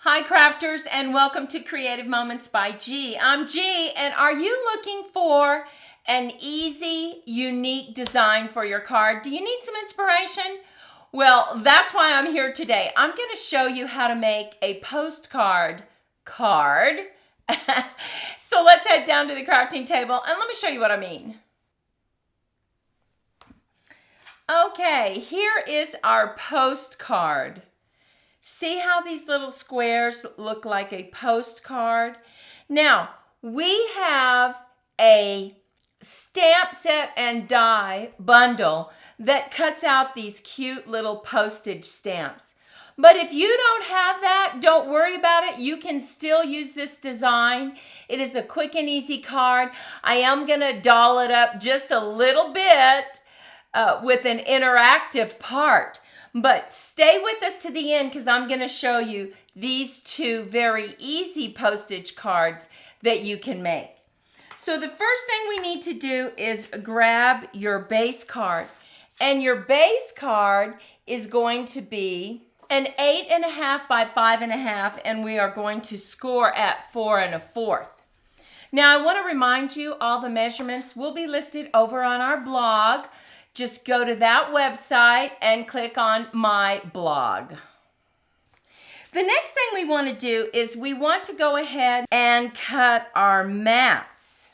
Hi crafters, and welcome to Creative Moments by G. I'm G, and are you looking for an easy, unique design for your card? Do you need some inspiration? Well, that's why I'm here today. I'm going to show you how to make a postcard card. So let's head down to the crafting table and let me show you what I mean. Okay, here is our postcard. See how these little squares look like a postcard? Now, we have a stamp set and die bundle that cuts out these cute little postage stamps. But if you don't have that, don't worry about it. You can still use this design. It is a quick and easy card. I am going to doll it up just a little bit with an interactive part. But stay with us to the end because I'm going to show you these two very easy postage cards that you can make. So the first thing we need to do is grab your base card. And your base card is going to be an 8.5 by 5.5, and we are going to score at 4 1/4. Now I want to remind you all the measurements will be listed over on our blog. Just go to that website and click on my blog. The next thing we want to do is we want to go ahead and cut our mats.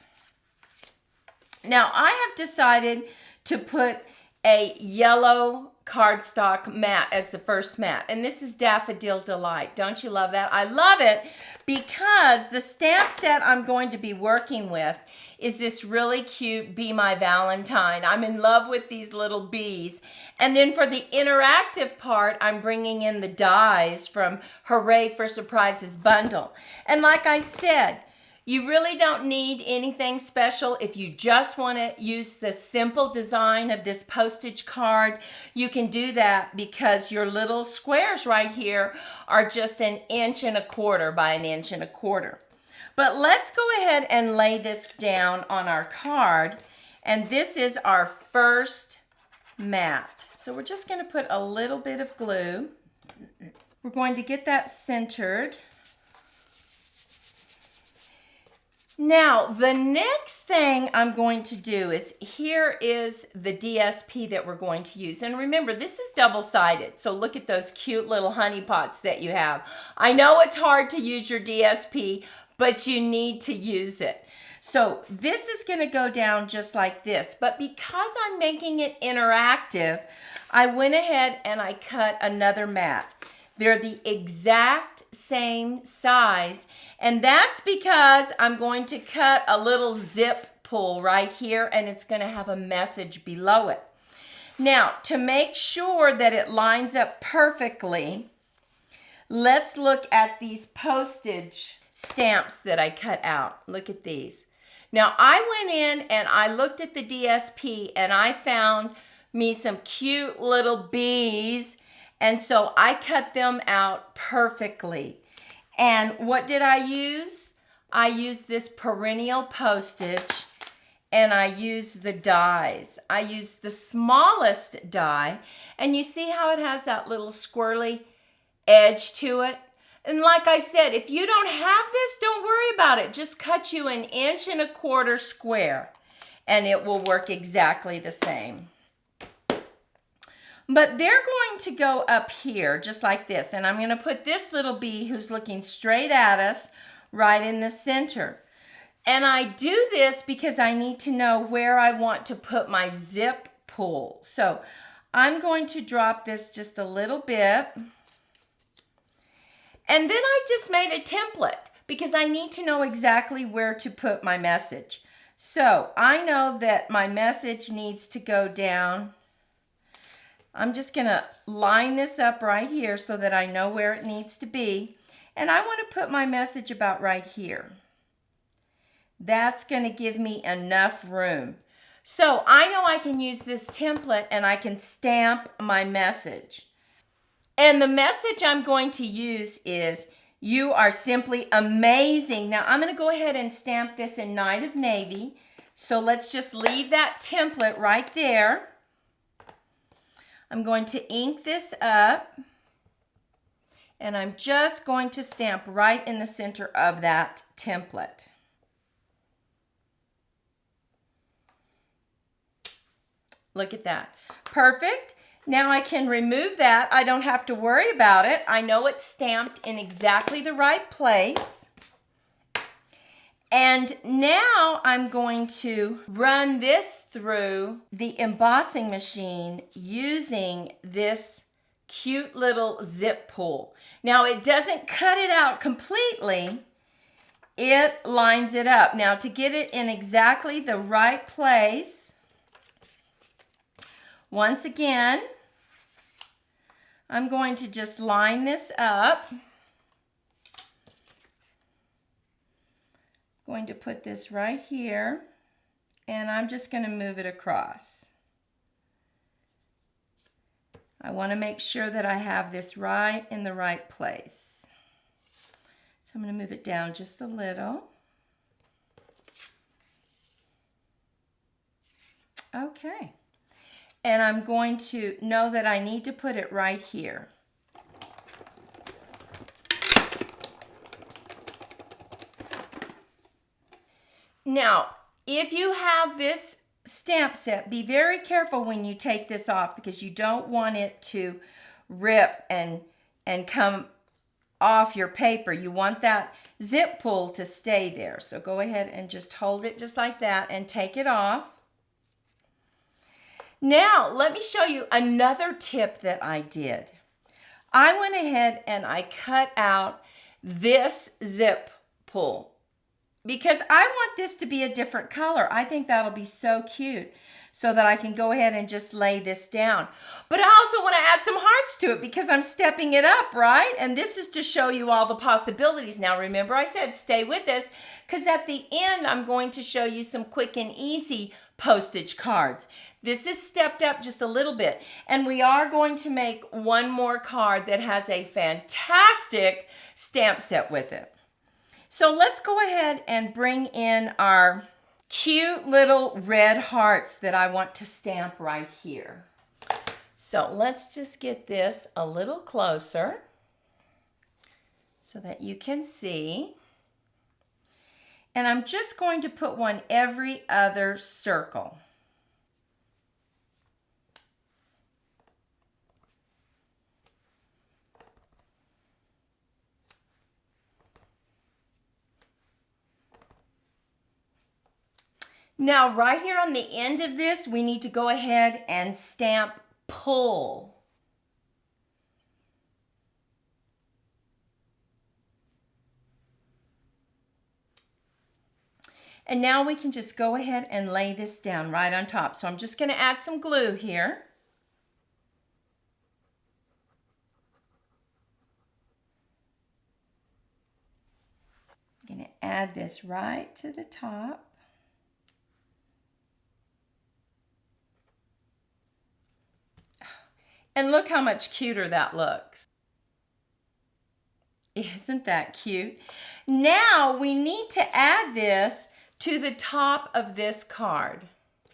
Now I have decided to put a yellow cardstock mat as the first mat, and this is Daffodil Delight. Don't you love that? I love it because the stamp set I'm going to be working with is this really cute Be My Valentine. I'm in love with these little bees. And then for the interactive part, I'm bringing in the dies from Hooray for Surprises bundle. And like I said, you really don't need anything special. If you just want to use the simple design of this postage card, you can do that because your little squares right here are just 1 1/4 by 1 1/4. But let's go ahead and lay this down on our card. And this is our first mat. So we're just going to put a little bit of glue. We're going to get that centered. Now, the next thing I'm going to do is, here is the DSP that we're going to use. And remember, this is double-sided, so look at those cute little honey pots that you have. I know it's hard to use your DSP, but you need to use it. So this is going to go down just like this, but because I'm making it interactive, I went ahead and I cut another mat. They're the exact same size, and that's because I'm going to cut a little zip pull right here, and it's going to have a message below it. Now, to make sure that it lines up perfectly, let's look at these postage stamps that I cut out. Look at these. Now, I went in and I looked at the DSP, and I found me some cute little bees. And so I cut them out perfectly. And what did I use? I used this perennial postage, and I used the dies. I used the smallest die, and you see how it has that little squirrely edge to it? And like I said, if you don't have this, don't worry about it. Just cut you 1 1/4 square, and it will work exactly the same. But they're going to go up here just like this. And I'm going to put this little bee who's looking straight at us right in the center. And I do this because I need to know where I want to put my zip pull. So I'm going to drop this just a little bit. And then I just made a template because I need to know exactly where to put my message. So I know that my message needs to go down. I'm just going to line this up right here so that I know where it needs to be. And I want to put my message about right here. That's going to give me enough room. So I know I can use this template and I can stamp my message. And the message I'm going to use is, "You are simply amazing." Now I'm going to go ahead and stamp this in Night of Navy. So let's just leave that template right there. I'm going to ink this up, And I'm just going to stamp right in the center of that template. Look at that. Perfect. Now I can remove that. I don't have to worry about it. I know it's stamped in exactly the right place. And now I'm going to run this through the embossing machine using this cute little zip pull. Now it doesn't cut it out completely. It lines it up. Now to get it in exactly the right place, once again, I'm going to just line this up. Going to put this right here, and I'm just going to move it across. I want to make sure that I have this right in the right place. So I'm going to move it down just a little. Okay. And I'm going to know that I need to put it right here. Now, if you have this stamp set, be very careful when you take this off because you don't want it to rip and come off your paper. You want that zip pull to stay there. So go ahead and just hold it just like that and take it off. Now, let me show you another tip that I did. I went ahead and I cut out this zip pull because I want this to be a different color. I think that'll be so cute so that I can go ahead and just lay this down. But I also want to add some hearts to it because I'm stepping it up, right? And this is to show you all the possibilities. Now, remember I said stay with this because at the end, I'm going to show you some quick and easy postage cards. This is stepped up just a little bit. And we are going to make one more card that has a fantastic stamp set with it. So let's go ahead and bring in our cute little red hearts that I want to stamp right here. So let's just get this a little closer so that you can see. And I'm just going to put one every other circle. Now, right here on the end of this, we need to go ahead and stamp pull. And now we can just go ahead and lay this down right on top. So I'm just going to add some glue here. I'm going to add this right to the top. And look how much cuter that looks. Isn't that cute? Now we need to add this to the top of this card.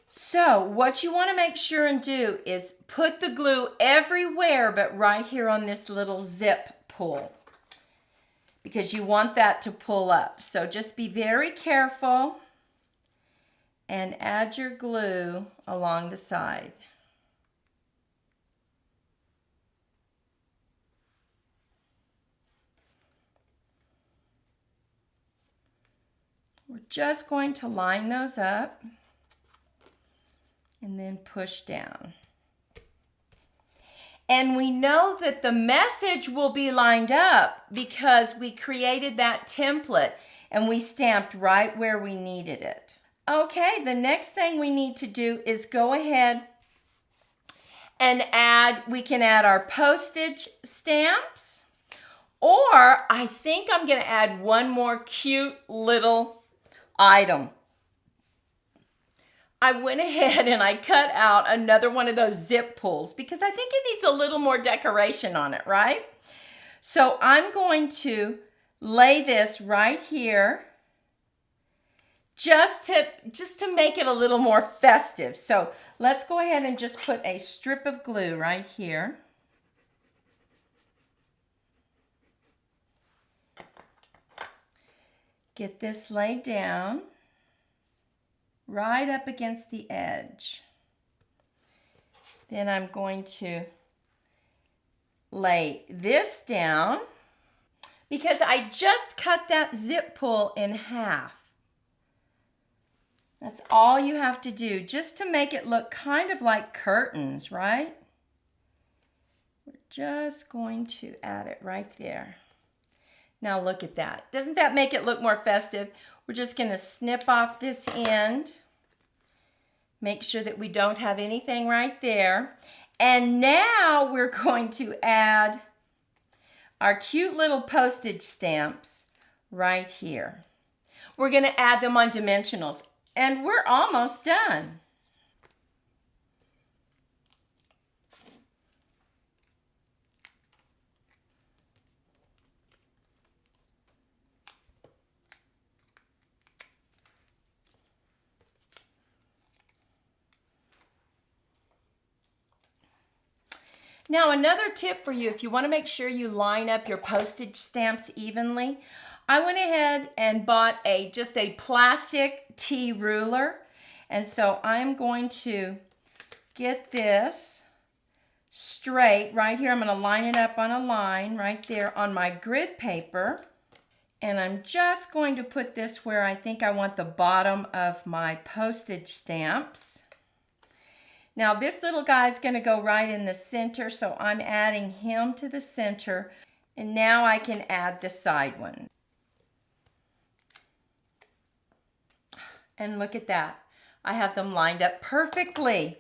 So what you want to make sure and do is put the glue everywhere but right here on this little zip pull because you want that to pull up. So just be very careful and add your glue along the side. We're just going to line those up and then push down. And we know that the message will be lined up because we created that template and we stamped right where we needed it. Okay, the next thing we need to do is go ahead and we can add our postage stamps, or I think I'm going to add one more cute little item. I went ahead and I cut out another one of those zip pulls because I think it needs a little more decoration on it, right? So I'm going to lay this right here just to make it a little more festive. So let's go ahead and just put a strip of glue right here. Get this laid down right up against the edge. Then I'm going to lay this down because I just cut that zip pull in half. That's all you have to do, just to make it look kind of like curtains, right? We're just going to add it right there. Now look at that. Doesn't that make it look more festive? We're just going to snip off this end. Make sure that we don't have anything right there. And now we're going to add our cute little postage stamps right here. We're going to add them on dimensionals. And we're almost done. Now another tip for you, if you want to make sure you line up your postage stamps evenly, I went ahead and bought just a plastic T ruler. And so I'm going to get this straight right here. I'm going to line it up on a line right there on my grid paper. And I'm just going to put this where I think I want the bottom of my postage stamps. Now this little guy is going to go right in the center, so I'm adding him to the center. And now I can add the side one. And look at that. I have them lined up perfectly.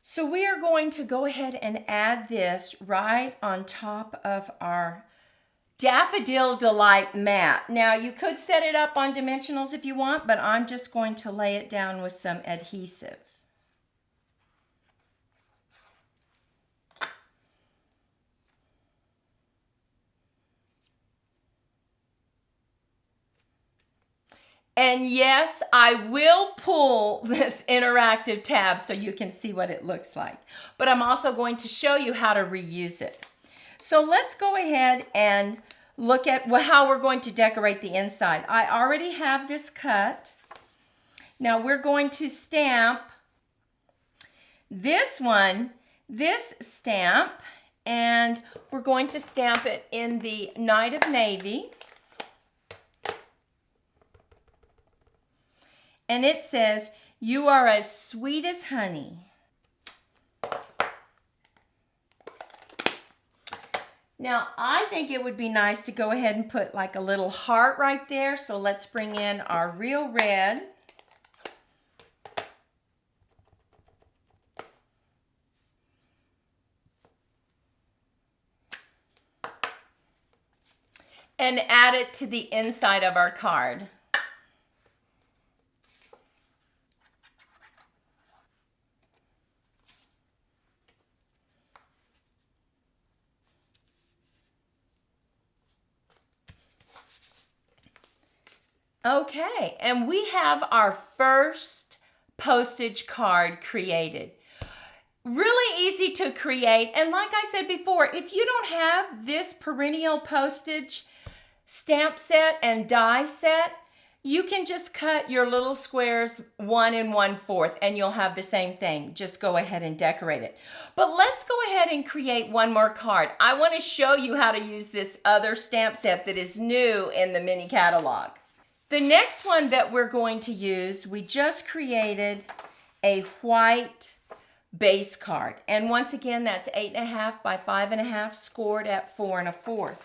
So we are going to go ahead and add this right on top of our Daffodil Delight mat. Now you could set it up on dimensionals if you want, but I'm just going to lay it down with some adhesive. And yes, I will pull this interactive tab so you can see what it looks like. But I'm also going to show you how to reuse it. So let's go ahead and look at how we're going to decorate the inside. I already have this cut. Now we're going to stamp this one, this stamp, and we're going to stamp it in the Night of Navy. And it says, "You are as sweet as honey." Now, I think it would be nice to go ahead and put like a little heart right there. So let's bring in our real red. And add it to the inside of our card. Okay, and we have our first postage card created. Really easy to create, and like I said before, if you don't have this perennial postage stamp set and die set, you can just cut your little squares 1 1/4 and you'll have the same thing. Just go ahead and decorate it. But let's go ahead and create one more card. I want to show you how to use this other stamp set that is new in the mini catalog. The next one that we're going to use, we just created a white base card. And once again, that's 8.5 by 5.5 scored at 4 1/4.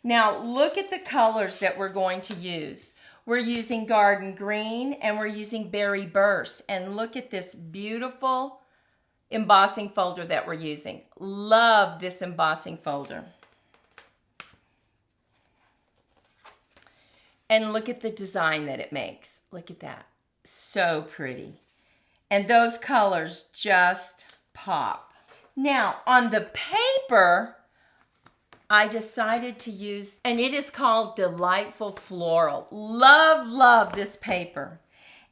Now look at the colors that we're going to use. We're using Garden Green and we're using Berry Burst. And look at this beautiful embossing folder that we're using. Love this embossing folder. And look at the design that it makes. Look at that. So pretty. And those colors just pop. Now, on the paper, I decided to use, and it is called Delightful Floral. Love, love this paper.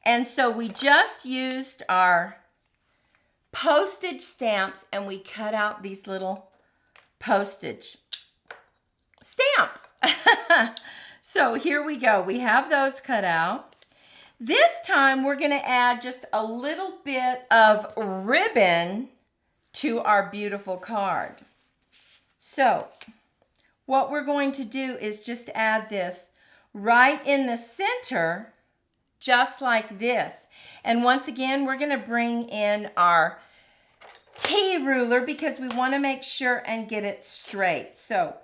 And so we just used our postage stamps and we cut out these little postage stamps. So here we go. We have those cut out. This time we're going to add just a little bit of ribbon to our beautiful card. So what we're going to do is just add this right in the center, just like this. And once again, we're going to bring in our T ruler because we want to make sure and get it straight. So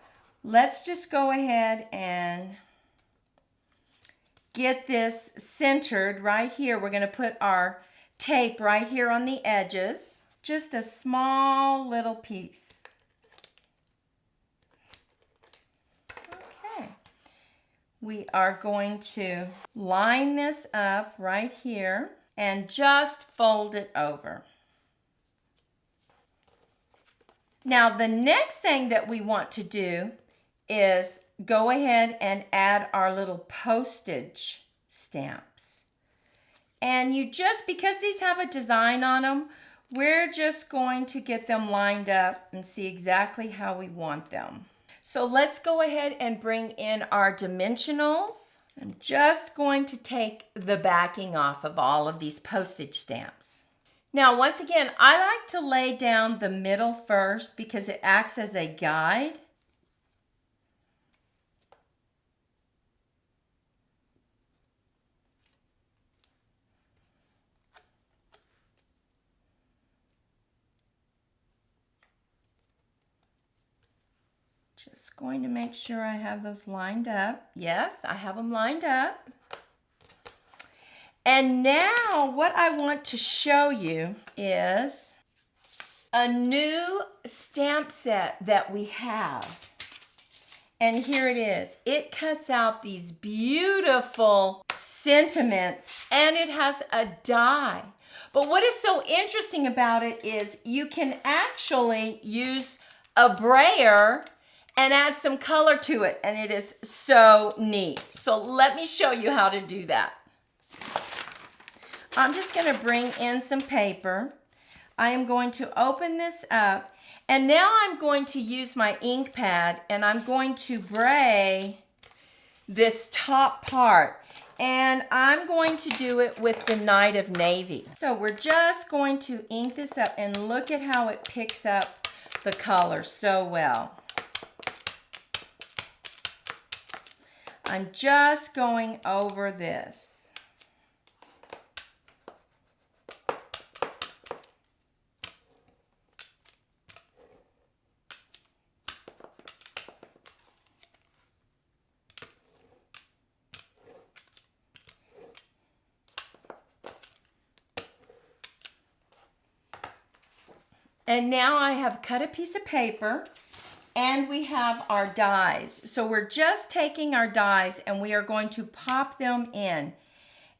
let's just go ahead and get this centered right here. We're going to put our tape right here on the edges, just a small little piece. Okay. We are going to line this up right here and just fold it over. Now the next thing that we want to do is go ahead and add our little postage stamps. And you just, because these have a design on them, we're just going to get them lined up and see exactly how we want them. So let's go ahead and bring in our dimensionals. I'm just going to take the backing off of all of these postage stamps. Now, once again, I like to lay down the middle first because it acts as a guide. Just going to make sure I have those lined up. Yes, I have them lined up. And now what I want to show you is a new stamp set that we have. And here it is. It cuts out these beautiful sentiments and it has a die. But what is so interesting about it is you can actually use a brayer and add some color to it, and it is so neat. So let me show you how to do that. I'm just going to bring in some paper. I am going to open this up, and now I'm going to use my ink pad, and I'm going to bray this top part, and I'm going to do it with the Night of Navy. So we're just going to ink this up, and look at how it picks up the color so well. I'm just going over this. And now I have cut a piece of paper. And we have our dies. So we're just taking our dies and we are going to pop them in.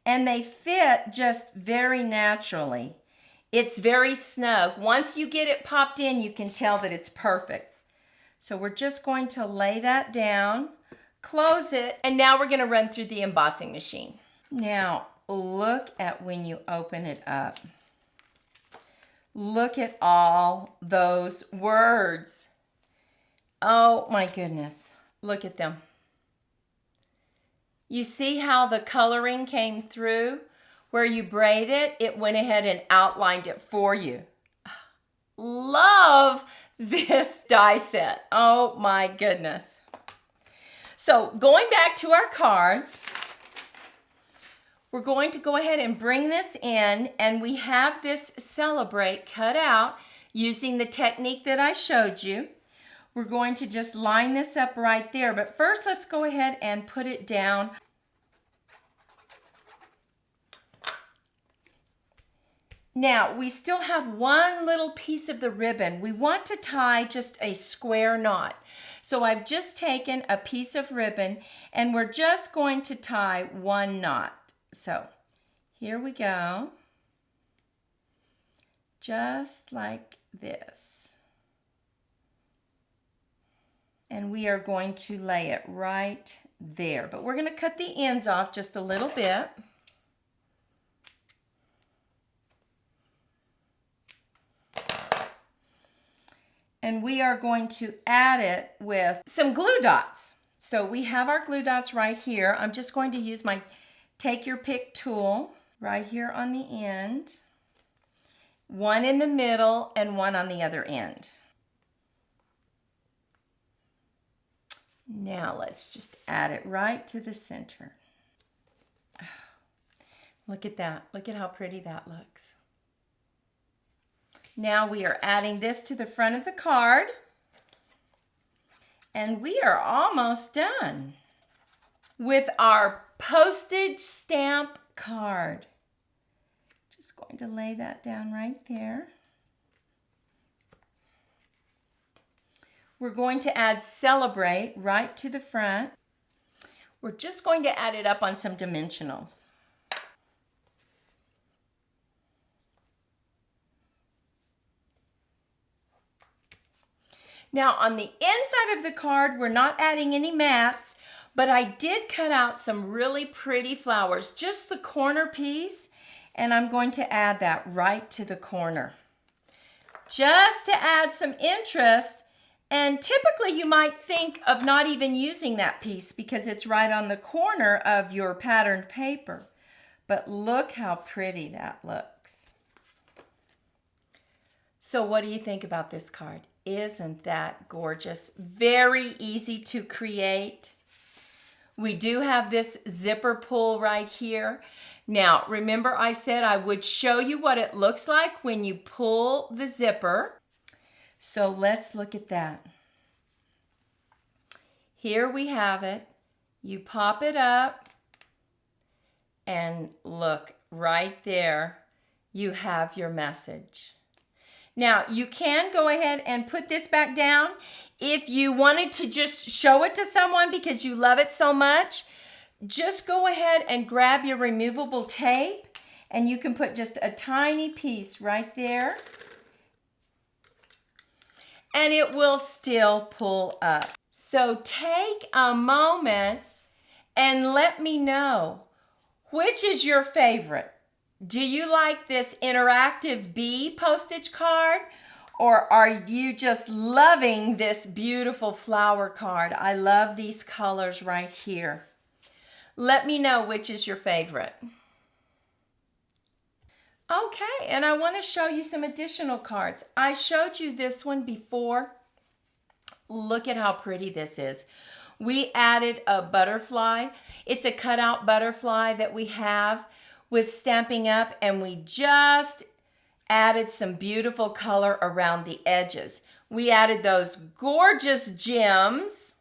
And they fit just very naturally. It's very snug. Once you get it popped in, you can tell that it's perfect. So we're just going to lay that down, close it, and now we're going to run through the embossing machine. Now, look at when you open it up. Look at all those words. Oh my goodness, look at them. You see how the coloring came through? Where you braid it, it went ahead and outlined it for you. Love this die set. Oh my goodness. So going back to our card, we're going to go ahead and bring this in, and we have this celebrate cut out using the technique that I showed you. We're going to just line this up right there, but first let's go ahead and put it down. Now, we still have one little piece of the ribbon. We want to tie just a square knot. So I've just taken a piece of ribbon and we're just going to tie one knot. So here we go. Just like this. And we are going to lay it right there. But we're going to cut the ends off just a little bit. And we are going to add it with some glue dots. So we have our glue dots right here. I'm just going to use my take your pick tool right here on the end. One in the middle and one on the other end. Now let's just add it right to the center. Look at that. Look at how pretty that looks. Now we are adding this to the front of the card. And we are almost done with our postage stamp card. Just going to lay that down right there. We're going to add Celebrate right to the front. We're just going to add it up on some dimensionals. Now on the inside of the card, we're not adding any mats, but I did cut out some really pretty flowers, just the corner piece, and I'm going to add that right to the corner. Just to add some interest, and typically you might think of not even using that piece because it's right on the corner of your patterned paper. But look how pretty that looks. So what do you think about this card? Isn't that gorgeous? Very easy to create. We do have this zipper pull right here. Now, remember I said I would show you what it looks like when you pull the zipper. So let's look at that. Here we have it. You pop it up and look right there. You have your message. Now, you can go ahead and put this back down. If you wanted to just show it to someone because you love it so much, just go ahead and grab your removable tape and you can put just a tiny piece right there and it will still pull up. So take a moment and let me know, which is your favorite? Do you like this interactive bee postage card, or are you just loving this beautiful flower card? I love these colors right here. Let me know which is your favorite. Okay, and I want to show you some additional cards. I showed you this one before. Look at how pretty this is. We added a butterfly. It's a cutout butterfly that we have with Stampin' Up, and we just added some beautiful color around the edges. We added those gorgeous gems,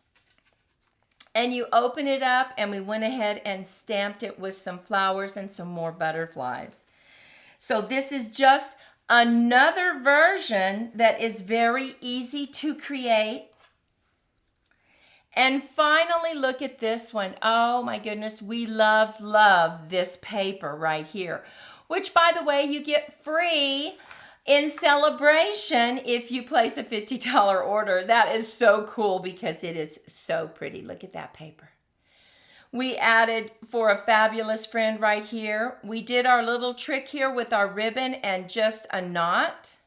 and you open it up and we went ahead and stamped it with some flowers and some more butterflies. So this is just another version that is very easy to create. And finally, look at this one. Oh my goodness, we love this paper right here, which by the way, you get free in celebration if you place a $50 order. That is so cool because it is so pretty. Look at that paper. We added for a fabulous friend right here. We did our little trick here with our ribbon and just a knot.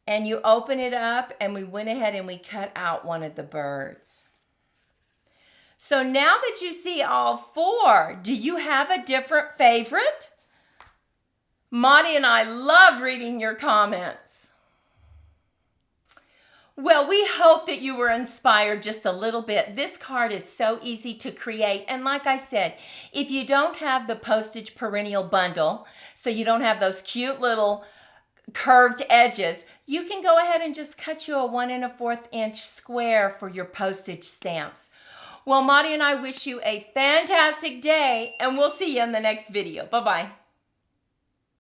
And you open it up and we went ahead and we cut out one of the birds. So now that you see all four, do you have a different favorite? Monty and I love reading your comments. Well, we hope that you were inspired just a little bit. This card is so easy to create. And like I said, if you don't have the Postage Perennial Bundle, so you don't have those cute little curved edges, you can go ahead and just cut you a 1 1/4 inch square for your postage stamps. Well, Monty and I wish you a fantastic day, and we'll see you in the next video. Bye-bye.